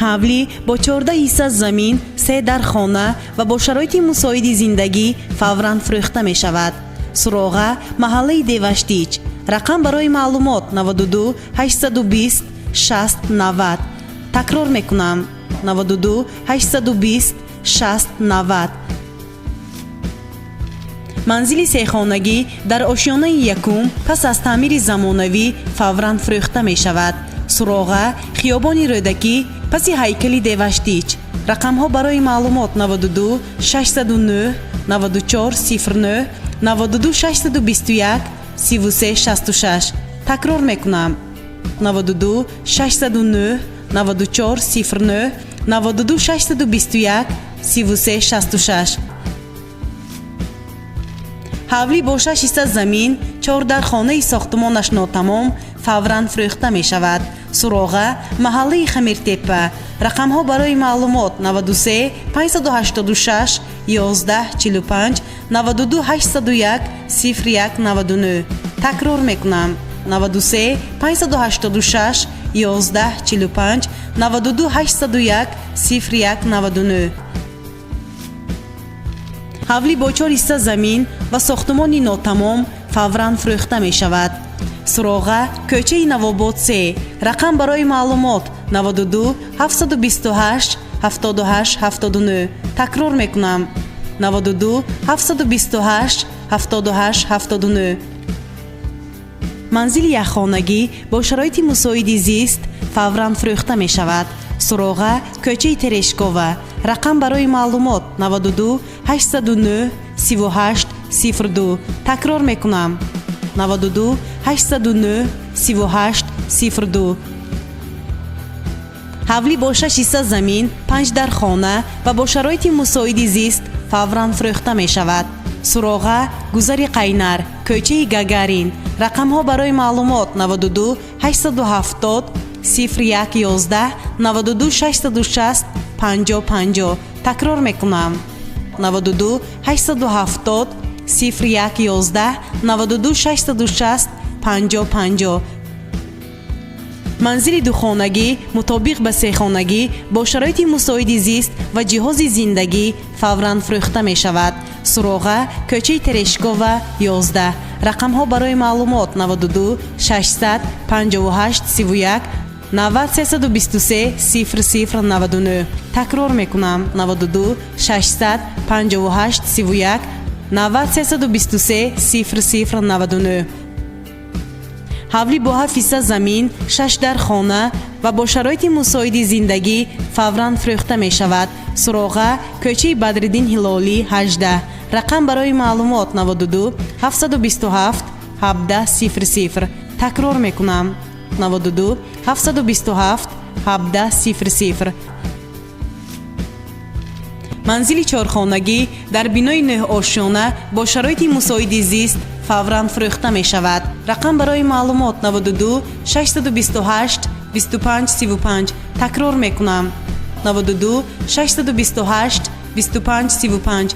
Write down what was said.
ҳавлӣ бо 14 ҳисса замин, 3 дар хона ва бо шароити мусоиди зиндагӣ фавран фурӯхта мешавад. суроға маҳаллаи Деваштич. рақам барои маълумот 92 820 60 90. такрор мекунам 92 820 60 90. манзили сехонагӣ дар ошёнаи якум пас аз таъмири замонавӣ фавран фурӯхта мешавад. суроға хиёбони рӯдакӣ паси ҳайкали Деваштич. рақамҳо барои маълумот 92 609 94 09 92 621 33 66. такрор мекунам 92 609 94 09 92 621 33 66. ҳавлӣ бо 6 ҳисса замин, 4 дар хонаи сохтмонаш нотамом фавран фурӯхта мешавад. суроға маҳаллаи Хамиртеппа. рақамҳо барои маълумот 93 586 11 45 92 801 01 99. такрор мекунам 93 586 11 45 92 801 01 99. ҳавлӣ бо 4 ҳисса замин ва сохтмони нотамом фавран фурӯхта мешавад. суроға кӯчаи Навобод 3. рақам барои маълумот 92 728 78 79. такрор мекунам 92 728 78 79. манзили яххонагӣ бо шароити мусоиди зист фавран фурӯхта мешавад. суроға кӯчаи Терешкова. рақам барои маълумот 92 809 38 02. такрор мекунам 92 809 38 02. ҳавлӣ бо 6 ҳисса замин, 5 дар хона ва бо шароити мусоиди зист фавран фурӯхта мешавад. суроға гузари Қайнар, кӯчаи Гагарин. рақамҳо барои маълумот 92 870 01 11 92 660 50 50. такрор мекунам 92 870 01 11 92 660 50 50. манзили духонагӣ мутобиқ ба сехонагӣ бо шароити мусоиди зист ва ҷиҳози зиндагӣ фавран фурӯхта мешавад. суроға кӯчаи Терешкова 11. рақамҳо барои маълумот 92 600 58 31 90 323 00 99. такрор мекунам 92 600 58 31 90 323 00 99. ҳавлӣ бо 7 ҳисса замин, 6 дар хона ва бо шароити мусоиди зиндагӣ фавран фурӯхта мешавад. суроға кӯчаи Бадриддин Ҳилолӣ 18. рақам барои маълумот 92 727 17 00. такрор мекунам 92 727 17 00. манзили чорхонагӣ дар бинои 9 ошёна бо шароити мусоиди зист фавран фурӯхта мешавад. рақам барои маълумот 92 628 25 35. такрор мекунам 92 628 25 35.